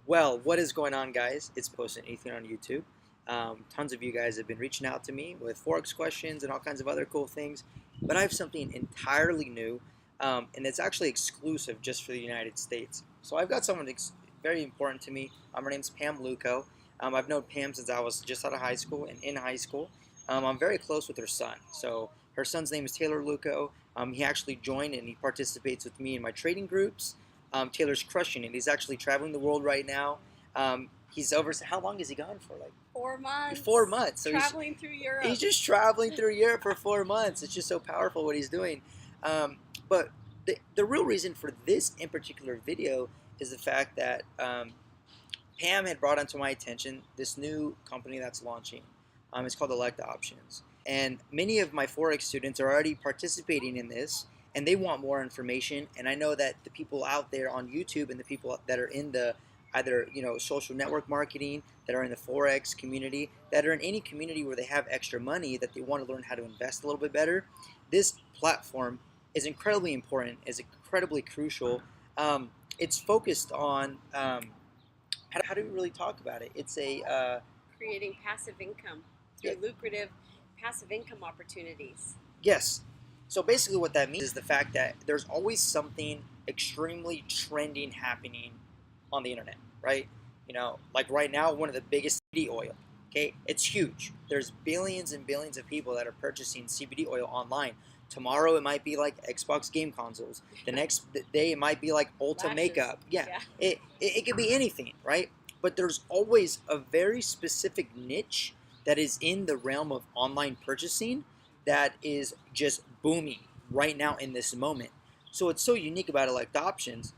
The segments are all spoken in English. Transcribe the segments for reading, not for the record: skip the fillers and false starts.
Well, what is going on, guys? It's posting anything on YouTube. Tons of you guys have been reaching out to me with forex questions and all kinds of other cool things, but I have something entirely new, and it's actually exclusive just for the United States. So I've got someone very important to me. Her name's Pam Luco. I've known Pam since I was just out of high school and in high school. I'm very close with her son. So her son's name is Taylor Luco. He actually joined and he participates with me in my trading groups. Taylor's crushing it. He's actually traveling the world right now. He's over. How long is he gone for? Like 4 months. 4 months. So traveling through Europe. He's just traveling through Europe for 4 months. It's just so powerful what he's doing. But the real reason for this in particular video is the fact that Pam had brought onto my attention this new company that's launching. It's called Elect Options. And many of my Forex students are already participating in this, and they want more information. And I know that the people out there on YouTube and the people that are in the either social network marketing, that are in the Forex community, that are in any community where they have extra money that they want to learn how to invest a little bit better, this platform is incredibly important, is incredibly crucial. It's focused on how do we really talk about it? It's a creating passive income through lucrative passive income opportunities. Yes. So basically what that means is the fact that there's always something extremely trending happening on the internet, right? Like right now, one of the biggest, CBD oil. Okay, it's huge. There's billions and billions of people that are purchasing CBD oil online. Tomorrow it might be like Xbox game consoles. The next day it might be like Ulta Lashes. makeup. Yeah. It could be anything, right? But there's always a very specific niche that is in the realm of online purchasing that is just booming right now in this moment. So what's so unique about Elect Options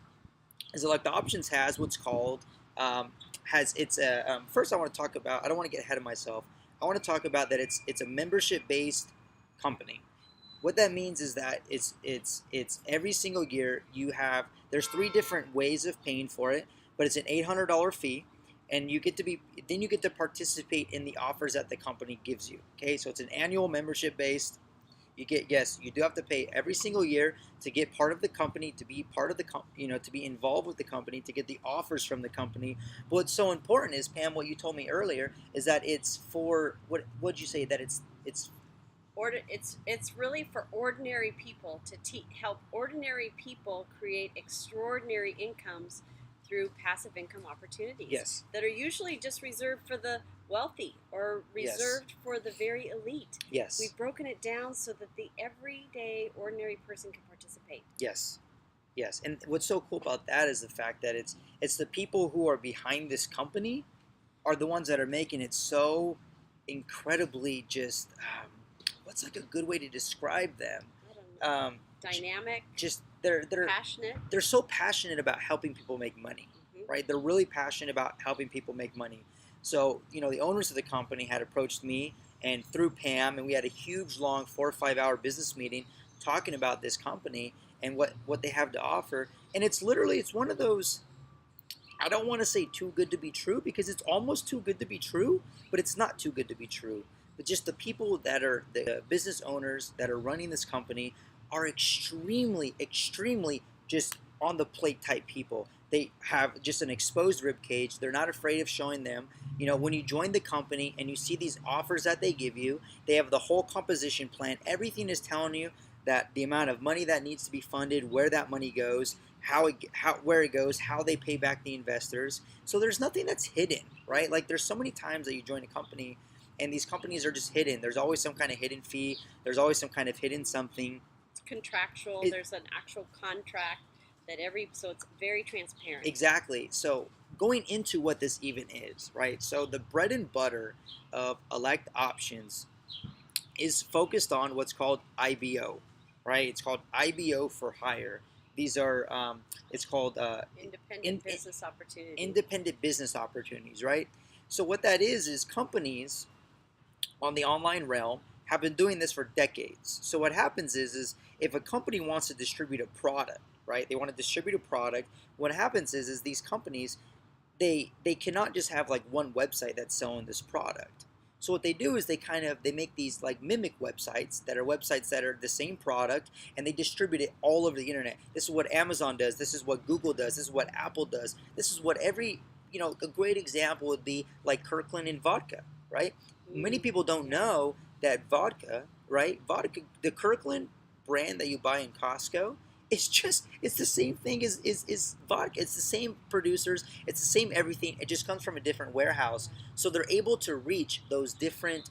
is Elect Options has what's called first I want to talk about, I don't want to get ahead of myself. I want to talk about that it's a membership based company. What that means is that it's every single year there's 3 different ways of paying for it, but it's an $800 fee, and you get to participate in the offers that the company gives you. Okay, so it's an annual membership based. You do have to pay every single year to get part of the company, to be part of the to be involved with the company, to get the offers from the company. But what's so important is, Pam, what you told me earlier is that it's for what'd you say, that it's really for ordinary people to help ordinary people create extraordinary incomes through passive income opportunities. Yes. That are usually just reserved for the wealthy or reserved for the very elite. Yes. We've broken it down so that the everyday ordinary person can participate. Yes. Yes. And what's so cool about that is the fact that it's the people who are behind this company are the ones that are making it so incredibly just what's like a good way to describe them? I don't know. Dynamic. Just they're passionate. They're so passionate about helping people make money, right? They're really passionate about helping people make money. So the owners of the company had approached me and through Pam, and we had a huge, long 4 or 5 hour business meeting talking about this company and what they have to offer. And it's one of those, I don't want to say too good to be true, because it's almost too good to be true, but it's not too good to be true. But just the people that are the business owners that are running this company are extremely, extremely just on the plate type people. They have just an exposed rib cage. They're not afraid of showing them. When you join the company and you see these offers that they give you, they have the whole composition plan. Everything is telling you that the amount of money that needs to be funded, where that money goes, where it goes, how they pay back the investors. So there's nothing that's hidden, right? Like there's so many times that you join a company and these companies are just hidden. There's always some kind of hidden fee. There's always some kind of hidden something. It's contractual. There's an actual contract so it's very transparent. Exactly. So going into what this even is, right? So the bread and butter of Elect Options is focused on what's called IBO, right? It's called IBO for hire. These are, it's called independent business opportunities. Independent business opportunities, right? So what that is companies on the online realm have been doing this for decades. So what happens is if a company wants to distribute a product, right? They want to distribute a product. What happens is these companies, they cannot just have like one website that's selling this product. So what they do is they make these like mimic websites that are the same product, and they distribute it all over the internet. This is what Amazon does. This is what Google does. This is what Apple does. This is what every a great example would be like Kirkland and vodka, right? Many people don't Yeah. know that vodka, right? Vodka, the Kirkland brand that you buy in Costco, it's the same thing as vodka. It's the same producers, it's the same everything. It just comes from a different warehouse. So they're able to reach those different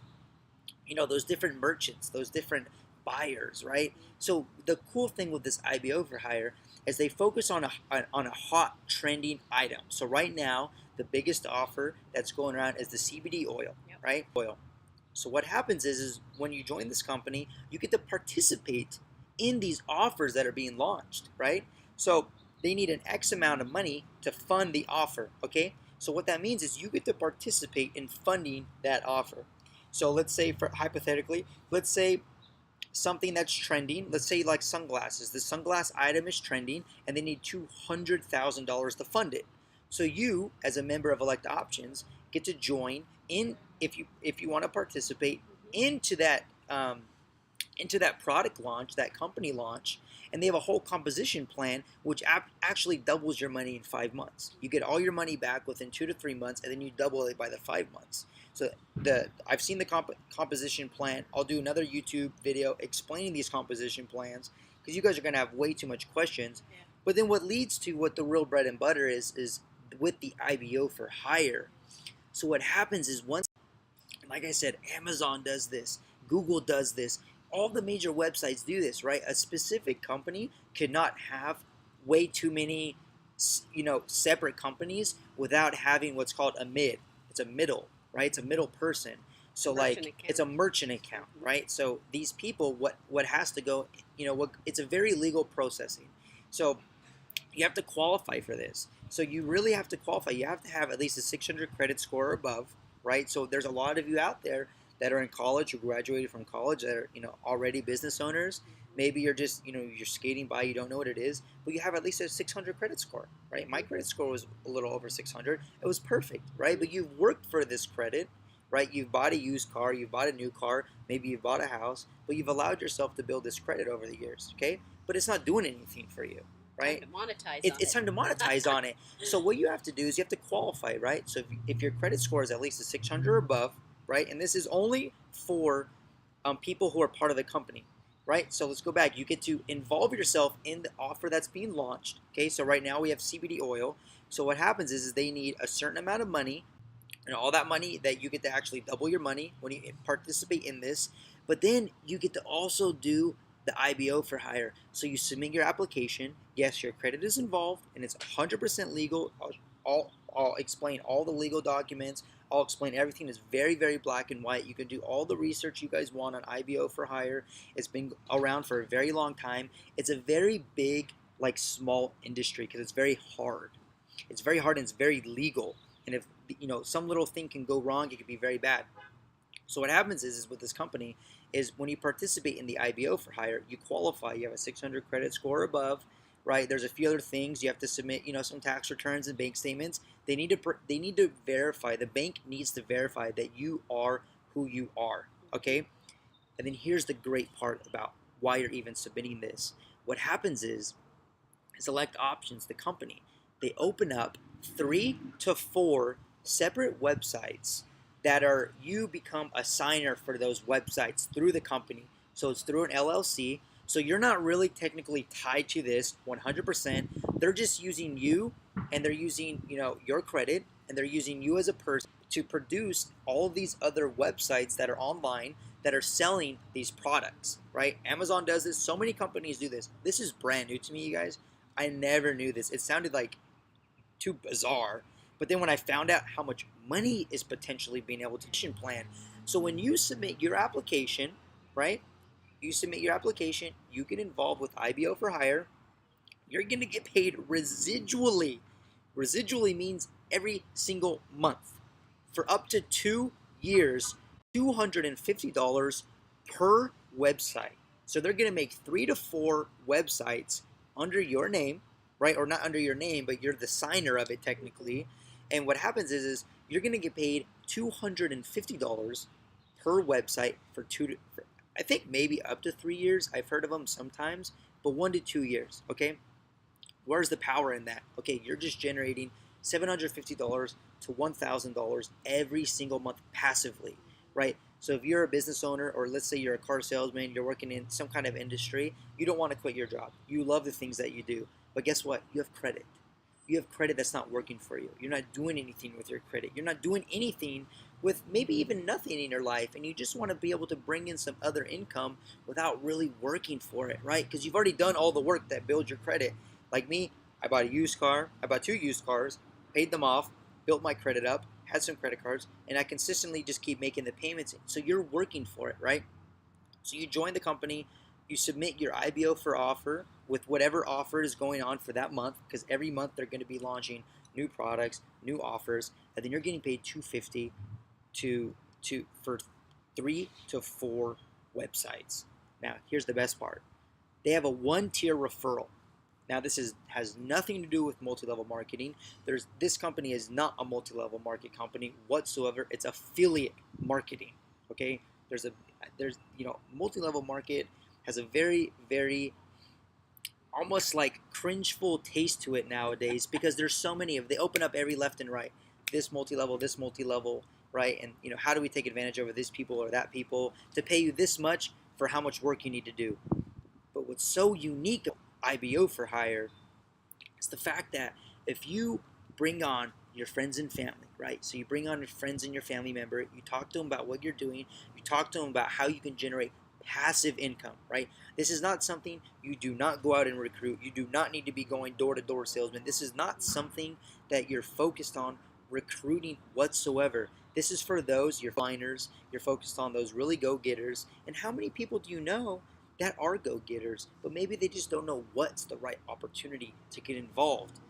merchants, those different buyers, right? So the cool thing with this IBO for hire is they focus on a hot trending item. So right now, the biggest offer that's going around is the CBD oil, Yep. right? Oil. So what happens is when you join this company, you get to participate in these offers that are being launched, right? So they need an X amount of money to fund the offer, okay? So what that means is you get to participate in funding that offer. So let's say, hypothetically, let's say something that's trending, let's say like sunglasses. The sunglass item is trending and they need $200,000 to fund it. So you, as a member of Elect Options, get to join in if you want to participate into that product launch, that company launch, and they have a whole composition plan which actually doubles your money in 5 months. You get all your money back within 2 to 3 months, and then you double it by the 5 months. So I've seen the composition plan. I'll do another YouTube video explaining these composition plans because you guys are going to have way too much questions. Yeah. But then what leads to what the real bread and butter is with the IBO for hire. So what happens is once, like I said, Amazon does this, Google does this, all the major websites do this, right? A specific company could not have way too many, separate companies without having what's called a mid. It's a middle, right? It's a middle person. So Merchant it's a merchant account, right? So these people, what has to go, it's a very legal processing. So you have to qualify for this. So you really have to qualify. You have to have at least a 600 credit score or above, right? So there's a lot of you out there that are in college or graduated from college that are, already business owners. Maybe you're just, you're skating by, you don't know what it is, but you have at least a 600 credit score, right? My credit score was a little over 600. It was perfect, right? But you've worked for this credit, right? You've bought a used car, you've bought a new car, maybe you've bought a house, but you've allowed yourself to build this credit over the years, okay? But it's not doing anything for you, right? Time to monetize It's time to monetize on it. So what you have to do is you have to qualify, right? So if your credit score is at least a 600 or above, right? And this is only for people who are part of the company, right? So let's go back. You get to involve yourself in the offer that's being launched, okay? So right now we have CBD oil. So what happens is they need a certain amount of money, and all that money that you get to actually double your money when you participate in this. But then you get to also do the IBO for hire. So you submit your application. Yes, your credit is involved, and it's 100% legal. I'll explain all the legal documents. I'll explain everything. It's very, very black and white. You can do all the research you guys want on IBO for hire. It's been around for a very long time. It's a very big, like small industry because it's very hard. It's very hard and it's very legal. And if some little thing can go wrong, it could be very bad. So what happens is with this company is when you participate in the IBO for hire, you qualify. You have a 600 credit score or above, right? There's a few other things you have to submit. Some tax returns and bank statements. They need to verify. The bank needs to verify that you are who you are. Okay. And then here's the great part about why you're even submitting this. What happens is Select Options, the company, they open up 3 to 4 separate websites that are you become a signer for those websites through the company. So it's through an LLC. So you're not really technically tied to this 100%. They're just using you, and they're using your credit, and they're using you as a person to produce all of these other websites that are online that are selling these products, right? Amazon does this. So many companies do this. This is brand new to me, you guys. I never knew this. It sounded like too bizarre. But then when I found out how much money is potentially being able to plan. So when you submit your application, right? You submit your application, you get involved with IBO for hire. You're going to get paid residually. Residually means every single month for up to 2 years, $250 per website. So they're going to make 3 to 4 websites under your name, right? Or not under your name, but you're the signer of it technically. And what happens is you're going to get paid $250 per website for I think maybe up to 3 years. I've heard of them sometimes, but 1 to 2 years, okay? Where's the power in that? Okay, you're just generating $750 to $1,000 every single month passively, right? So if you're a business owner, or let's say you're a car salesman, you're working in some kind of industry, you don't want to quit your job. You love the things that you do, but guess what? You have credit. You have credit that's not working for you. You're not doing anything with your credit. You're not doing anything with maybe even nothing in your life, and you just want to be able to bring in some other income without really working for it, right? Because you've already done all the work that builds your credit. Like me, I bought a used car. I bought 2 used cars, paid them off, built my credit up, had some credit cards, and I consistently just keep making the payments. So you're working for it, right? So you join the company, you submit your IBO for offer with whatever offer is going on for that month, because every month they're going to be launching new products, new offers, and then you're getting paid $250 for 3 to 4 websites. Now, here's the best part. They have a 1-tier referral. Now, has nothing to do with multi-level marketing. This company is not a multi-level market company whatsoever. It's affiliate marketing. Okay? There's multi-level market has a very, very almost like cringeful taste to it nowadays, because there's so many of, they open up every left and right. This multi-level, right? And how do we take advantage over this people or that people to pay you this much for how much work you need to do? But what's so unique about IBO for hire is the fact that if you bring on your friends and family, right? So you bring on your friends and your family member, you talk to them about what you're doing, you talk to them about how you can generate passive income, right? This is not something you do not go out and recruit. You do not need to be going door-to-door salesman. This is not something that you're focused on recruiting whatsoever. This is for those, your liners, you're focused on those really go-getters. And how many people do you know that are go-getters, but maybe they just don't know what's the right opportunity to get involved?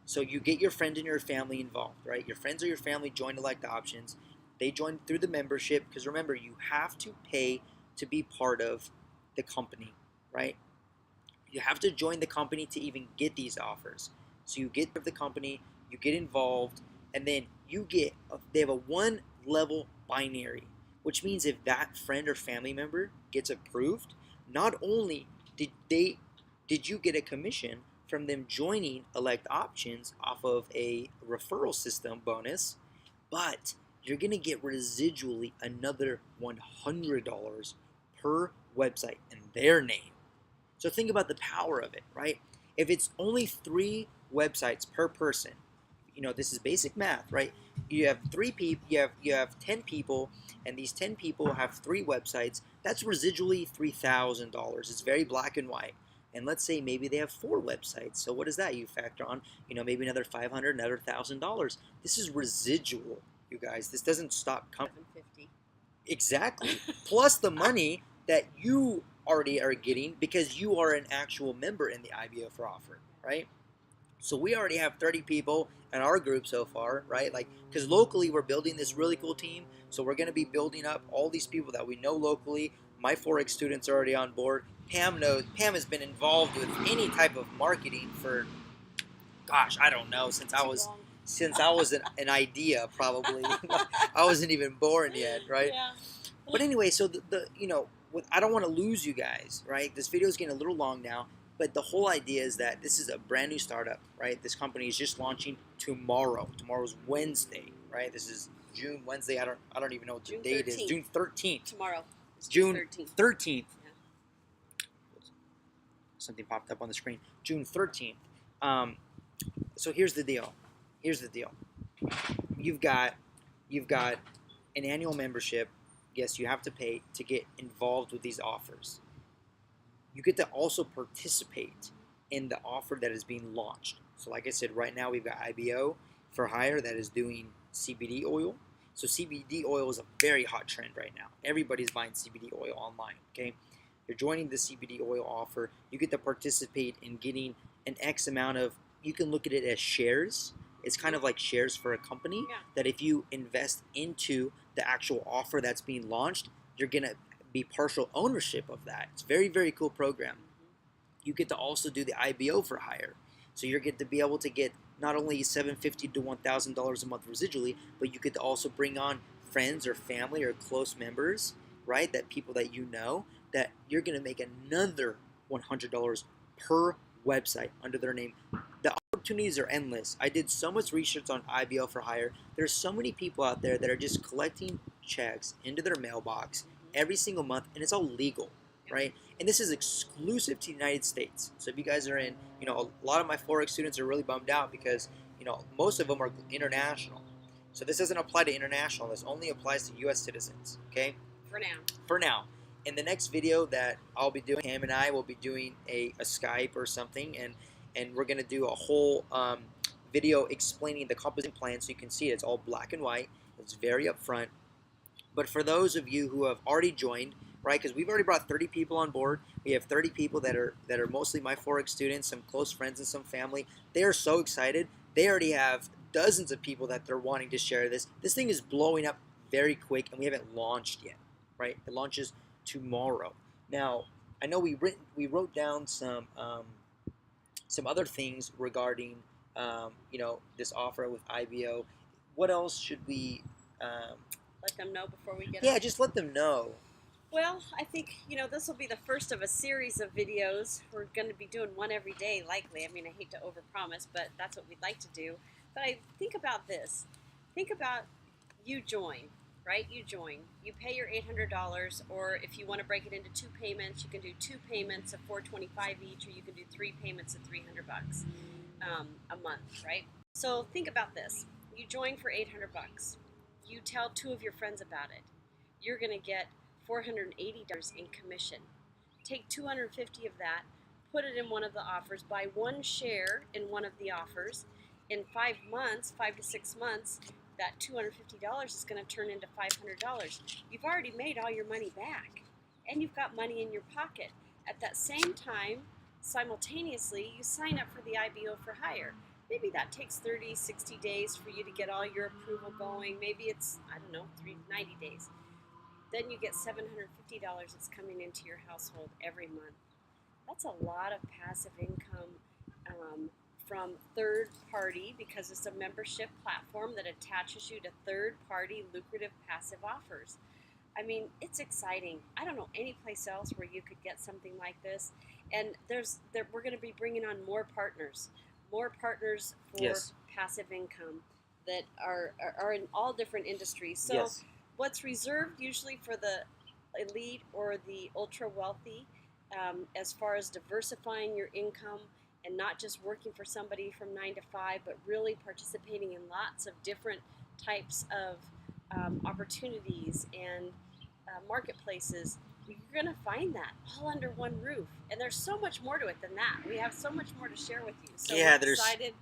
So you get your friend and your family involved, right? Your friends or your family join Elect Options. They join through the membership, because remember, you have to pay to be part of the company, right? You have to join the company to even get these offers. So you get the company, you get involved, and then they have a 1-level binary, which means if that friend or family member gets approved, not only did you get a commission from them joining Elect Options off of a referral system bonus, but you're going to get residually another $100 per website in their name. So think about the power of it, right? If it's only 3 websites per person, this is basic math, right? You have 3 people, you have 10 people, and these 10 people have 3 websites. That's residually $3,000. It's very black and white. And let's say maybe they have 4 websites. So what is that? You factor on, maybe another $500, another $1,000. This is residual, you guys. This doesn't stop coming. $750. Exactly. Plus the money that you already are getting because you are an actual member in the IBO for offer, right? So we already have 30 people in our group so far, right? Because locally we're building this really cool team. So we're going to be building up all these people that we know locally. My forex students are already on board. Pam has been involved with any type of marketing for, gosh, I don't know, since I was an idea, probably. I wasn't even born yet, right? Yeah. But anyway, so I don't want to lose you guys, right? This video is getting a little long now, but the whole idea is that this is a brand new startup, right? This company is just launching tomorrow. Tomorrow's Wednesday, right? This is June Wednesday. I don't even know what the date is. June 13th. Tomorrow. June 13th. Yeah. Something popped up on the screen. June 13th. So here's the deal. You've got an annual membership. Yes, you have to pay to get involved with these offers. You get to also participate in the offer that is being launched. So like I said, right now we've got IBO for hire that is doing CBD oil. So CBD oil is a very hot trend right now. Everybody's buying CBD oil online, okay? You're joining the CBD oil offer. You get to participate in getting an X amount of, you can look at it as shares. It's kind of like shares for a company, that if you invest into the actual offer that's being launched, you're going to be partial ownership of that. It's a very, very cool program. You get to also do the IBO for hire. So you're going to be able to get not only $750 to $1,000 a month residually, but you get to also bring on friends or family or close members, right? That people that you know, that you're going to make another $100 per website under their name. The opportunities are endless. I did so much research on IBO for hire. There's so many people out there that are just collecting checks into their mailbox every single month, and it's all legal, right? And this is exclusive to the United States. So if you guys are in, a lot of my forex students are really bummed out because, most of them are international. So this doesn't apply to international. This only applies to U.S. citizens, okay? For now. In the next video that I'll be doing, Cam and I will be doing a Skype or something, and we're going to do a whole video explaining the composition plan so you can see it. It's all black and white. It's very upfront. But for those of you who have already joined, right, because we've already brought 30 people on board. We have 30 people that are mostly my forex students, some close friends and some family. They are so excited. They already have dozens of people that they're wanting to share this. This thing is blowing up very quick, and we haven't launched yet, right? It launches tomorrow. Now, I know we wrote down some other things regarding this offer with IBO. What else should we let them know before we get on? Just let them know. Well, I think, this will be the first of a series of videos. We're going to be doing one every day, likely. I mean, I hate to overpromise, but that's what we'd like to do. But I think about this. Think about you join, right? You join. You pay your $800, or if you want to break it into 2 payments, you can do 2 payments of $425 each, or you can do 3 payments of $300 a month, right? So think about this. You join for $800. You tell 2 of your friends about it. You're going to get $480 in commission. Take $250 of that, put it in one of the offers, buy 1 share in one of the offers. In 5 to 6 months, that $250 is going to turn into $500. You've already made all your money back, and you've got money in your pocket. At that same time, simultaneously, you sign up for the IBO for hire. Maybe that takes 30, 60 days for you to get all your approval going. Maybe it's, 90 days. Then you get $750 that's coming into your household every month. That's a lot of passive income from third party, because it's a membership platform that attaches you to third party lucrative passive offers. I mean, it's exciting. I don't know any place else where you could get something like this. And we're going to be bringing on more partners for passive income that are in all different industries. So what's reserved usually for the elite or the ultra wealthy, as far as diversifying your income and not just working for somebody from 9 to 5, but really participating in lots of different types of opportunities and marketplaces, you're going to find that all under one roof. And there's so much more to it than that. We have so much more to share with you. So we're excited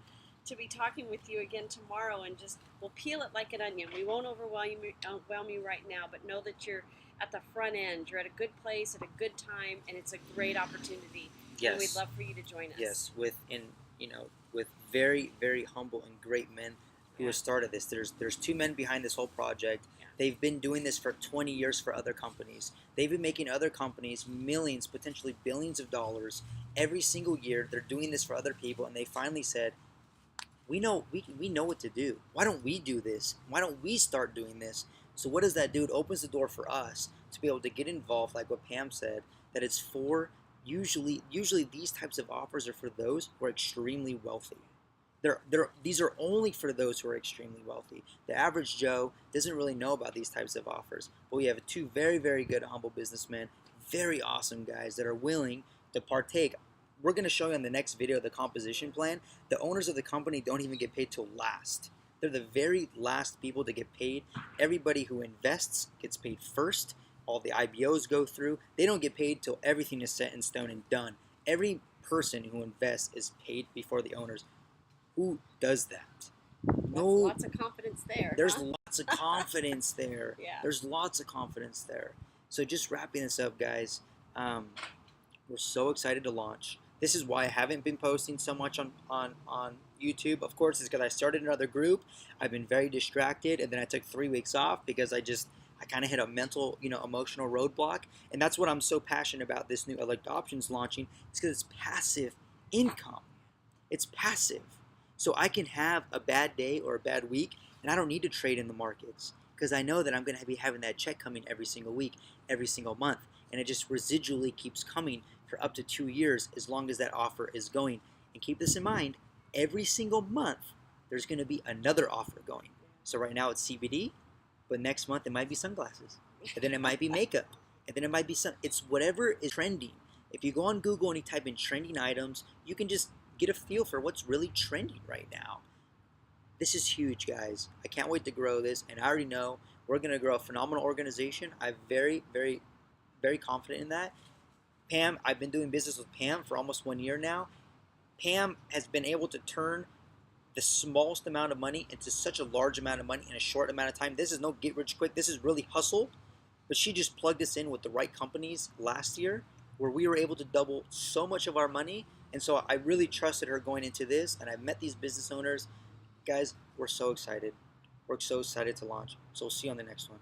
to be talking with you again tomorrow, and we'll peel it like an onion. We won't overwhelm you right now, but know that you're at the front end. You're at a good place at a good time, and it's a great opportunity. Yes. And we'd love for you to join us. Yes, with very, very humble and great men who have started this. There's 2 men behind this whole project. Yeah. They've been doing this for 20 years for other companies. They've been making other companies millions, potentially billions of dollars every single year. They're doing this for other people, and they finally said, we know what to do. Why don't we do this? Why don't we start doing this? So what does that do? It opens the door for us to be able to get involved, like what Pam said, that it's for usually these types of offers are for those who are extremely wealthy. These are only for those who are extremely wealthy. The average Joe doesn't really know about these types of offers. But we have 2 very, very good humble businessmen, very awesome guys that are willing to partake. We're going to show you in the next video the composition plan. The owners of the company don't even get paid till last. They're the very last people to get paid. Everybody who invests gets paid first. All the IBOs go through. They don't get paid till everything is set in stone and done. Every person who invests is paid before the owners. Who does that? Lots of confidence there. There's lots of confidence there. Yeah. There's lots of confidence there. So just wrapping this up, guys, we're so excited to launch. This is why I haven't been posting so much on YouTube. Of course, it's because I started another group. I've been very distracted, and then I took 3 weeks off because I kind of hit a mental, emotional roadblock. And that's what I'm so passionate about this new Elect Options launching. It's because it's passive income. It's passive. So I can have a bad day or a bad week, and I don't need to trade in the markets because I know that I'm going to be having that check coming every single week, every single month. And it just residually keeps coming for up to 2 years as long as that offer is going. And keep this in mind, every single month there's going to be another offer going. So right now it's CBD, but next month it might be sunglasses, and then it might be makeup, and then it might be it's whatever is trending. If you go on Google and you type in trending items, you can just get a feel for what's really trending right now. This is huge, guys. I can't wait to grow this, and I already know we're going to grow a phenomenal organization. I'm very, very, very confident in that. Pam, I've been doing business with Pam for almost 1 year now. Pam has been able to turn the smallest amount of money into such a large amount of money in a short amount of time. This is no get rich quick. This is really hustle. But she just plugged us in with the right companies last year where we were able to double so much of our money. And so I really trusted her going into this. And I've met these business owners. Guys, we're so excited. We're so excited to launch. So we'll see you on the next one.